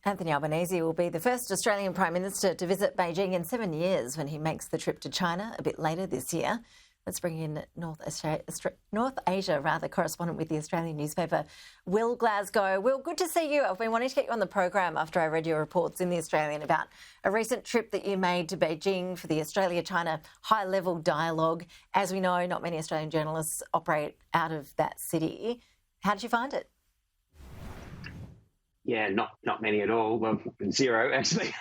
Anthony Albanese will be the first Australian Prime Minister to visit Beijing in 7 years when he makes the trip to China a bit later this year. Let's bring in North Asia correspondent with the Australian newspaper, Will Glasgow. Will, good to see you. I've been wanting to get you on the program after I read your reports in the Australian about a recent trip that you made to Beijing for the Australia-China high-level dialogue. As we know, not many Australian journalists operate out of that city. How did you find it? Yeah, not many at all. Well, zero, actually.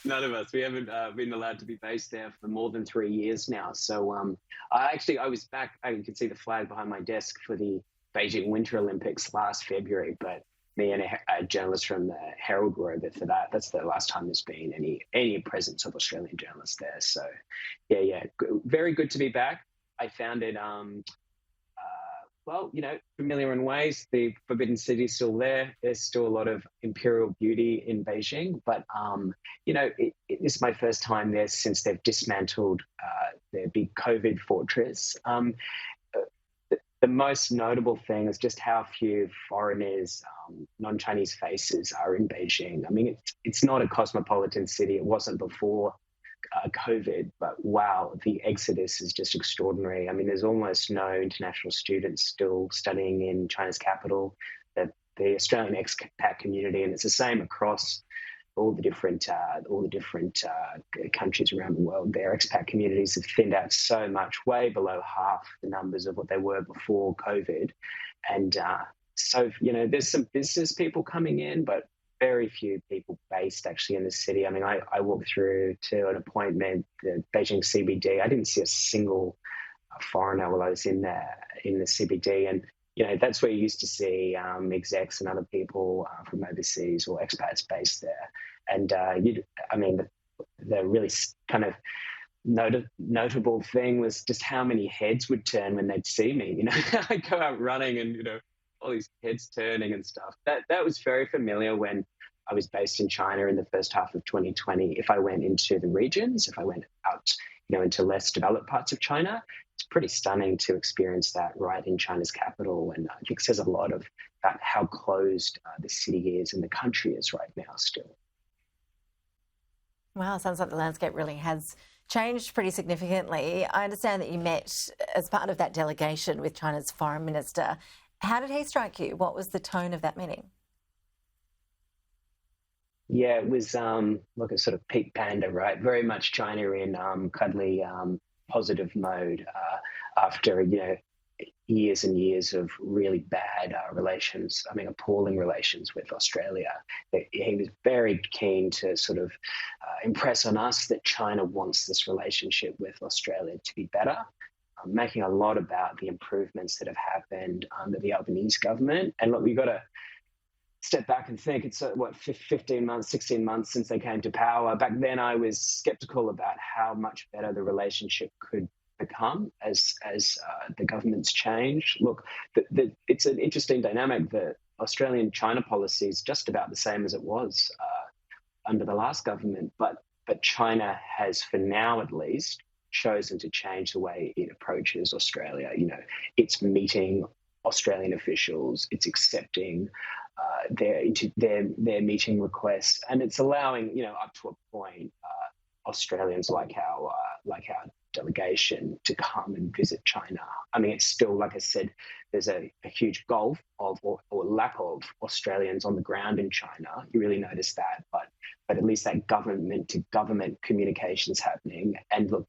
None of us. We haven't been allowed to be based there for more than 3 years now. So I was back. You can see the flag behind my desk for the Beijing Winter Olympics last February, but me and a journalist from the Herald were over for that. That's the last time there's been any presence of Australian journalists there. So, yeah, very good to be back. I found it familiar in ways. The Forbidden City is still there. There's still a lot of imperial beauty in Beijing. But, this is my first time there since they've dismantled their big COVID fortress. The most notable thing is just how few foreigners, non-Chinese faces are in Beijing. I mean, it's not a cosmopolitan city. It wasn't before COVID, but wow, the exodus is just extraordinary. I mean, there's almost no international students still studying in China's capital, the Australian expat community, and it's the same across all the different countries around the world. Their expat communities have thinned out so much, way below half the numbers of what they were before COVID, and so there's some business people coming in, but very few people based actually in the city. I mean, I walked through to an appointment, the Beijing CBD. I didn't see a single foreigner while I was in there in the CBD. And, that's where you used to see execs and other people from overseas or expats based there. And, the really kind of notable thing was just how many heads would turn when they'd see me. I'd go out running and, all these heads turning and stuff. That was very familiar when I was based in China in the first half of 2020. If I went into the regions, if I went out, into less developed parts of China, it's pretty stunning to experience that right in China's capital. And I think it says a lot about how closed the city is and the country is right now still. Wow, sounds like the landscape really has changed pretty significantly. I understand that you met as part of that delegation with China's foreign minister. How did he strike you? What was the tone of that meeting? Yeah, it was like a sort of peak panda, right? Very much China in cuddly, positive mode after, years and years of really bad relations, appalling relations with Australia. He was very keen to sort of impress on us that China wants this relationship with Australia to be better. Making a lot about the improvements that have happened under the Albanese government. And look, we've got to step back and think it's 15 months, 16 months since they came to power. Back then I was skeptical about how much better the relationship could become as the government's changed. Look, it's an interesting dynamic. The Australian-China policy is just about the same as it was under the last government, but China has, for now at least, chosen to change the way it approaches Australia. It's meeting Australian officials, it's accepting their meeting requests, and it's allowing, up to a point, Australians like our delegation to come and visit China. I mean, it's still, like I said, there's a huge gulf of or lack of Australians on the ground in China. You really notice that, but at least that government to government communication's happening. And look,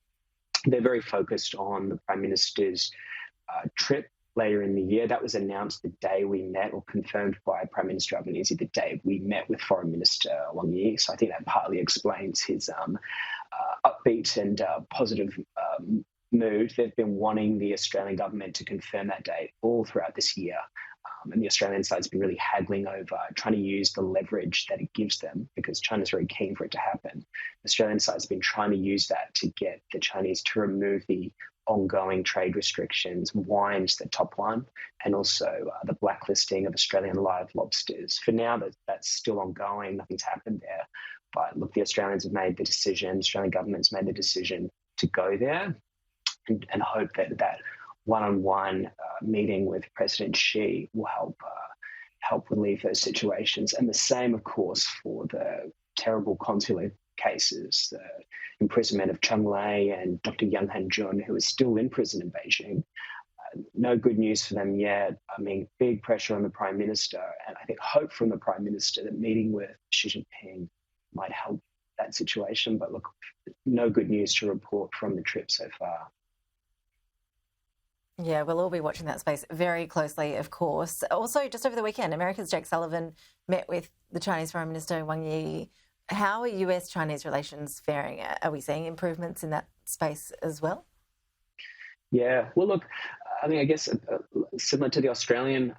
they're very focused on the Prime Minister's trip later in the year. That was announced the day we met, or confirmed by Prime Minister Albanese the day we met with Foreign Minister Wang Yi. So I think that partly explains his upbeat and positive mood. They've been wanting the Australian government to confirm that date all throughout this year. And the Australian side's been really haggling over, trying to use the leverage that it gives them, because China's very keen for it to happen. The Australian side's been trying to use that to get the Chinese to remove the ongoing trade restrictions. Wine's the top one, and also the blacklisting of Australian live lobsters. For now, that's still ongoing. Nothing's happened there. But look, the Australians have made the decision, Australian government's made the decision to go there and hope that one-on-one meeting with President Xi will help help relieve those situations. And the same, of course, for the terrible consular cases, the imprisonment of Cheng Lei and Dr. Yang Hanjun, who is still in prison in Beijing. No good news for them yet. I mean, big pressure on the Prime Minister, and I think hope from the Prime Minister that meeting with Xi Jinping might help that situation. But look, no good news to report from the trip so far. Yeah, we'll all be watching that space very closely, of course. Also, just over the weekend, America's Jake Sullivan met with the Chinese Prime Minister Wang Yi. How are US-Chinese relations faring? Are we seeing improvements in that space as well? Yeah, well, look, I mean, I guess similar to the Australian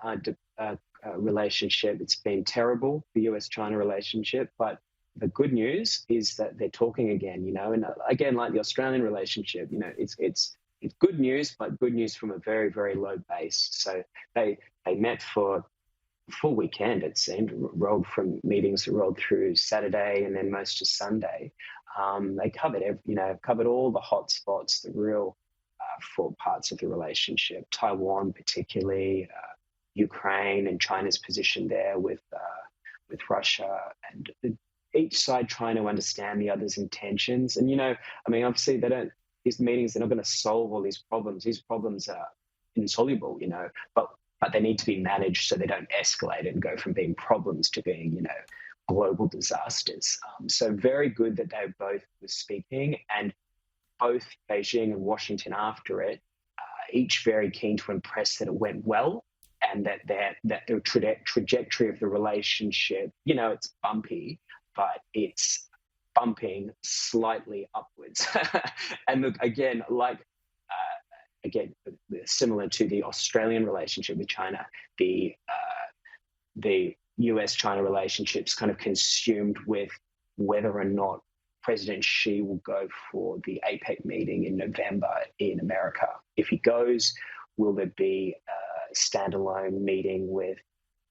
relationship, it's been terrible, the US-China relationship, but the good news is that they're talking again, and again, like the Australian relationship, it's good news, but good news from a very, very low base. So they met for a full weekend, it seemed, meetings rolled through Saturday and then most of Sunday. They covered all the hot spots, the real for parts of the relationship, Taiwan particularly, Ukraine and China's position there with Russia, and each side trying to understand the other's intentions. And I mean, obviously these meetings, they're not going to solve all these problems. These problems are insoluble, but they need to be managed so they don't escalate and go from being problems to being, global disasters. So very good that they both were speaking, and both Beijing and Washington after it, each very keen to impress that it went well, and that the trajectory of the relationship, it's bumpy, but it's bumping slightly upwards. And look, again, similar to the Australian relationship with China, the US-China relationship's kind of consumed with whether or not President Xi will go for the APEC meeting in November in America. If he goes, will there be a standalone meeting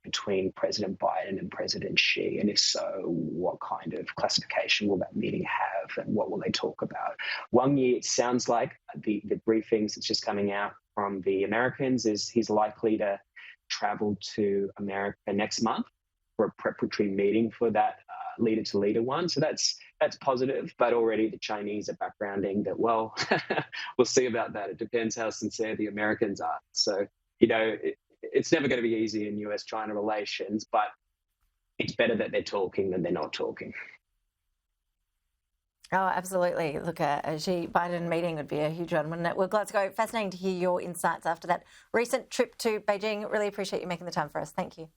between President Biden and President Xi? And if so, what kind of classification will that meeting have, and what will they talk about? Wang Yi, it sounds like the briefings that's just coming out from the Americans is he's likely to travel to America next month for a preparatory meeting for that leader-to-leader one. So that's positive, but already the Chinese are backgrounding that, well, we'll see about that. It depends how sincere the Americans are. So, it's never going to be easy in US-China relations, but it's better that they're talking than they're not talking. Oh, absolutely. Look, a Xi-Biden meeting would be a huge one, wouldn't it? Well, Glasgow, fascinating to hear your insights after that recent trip to Beijing. Really appreciate you making the time for us. Thank you.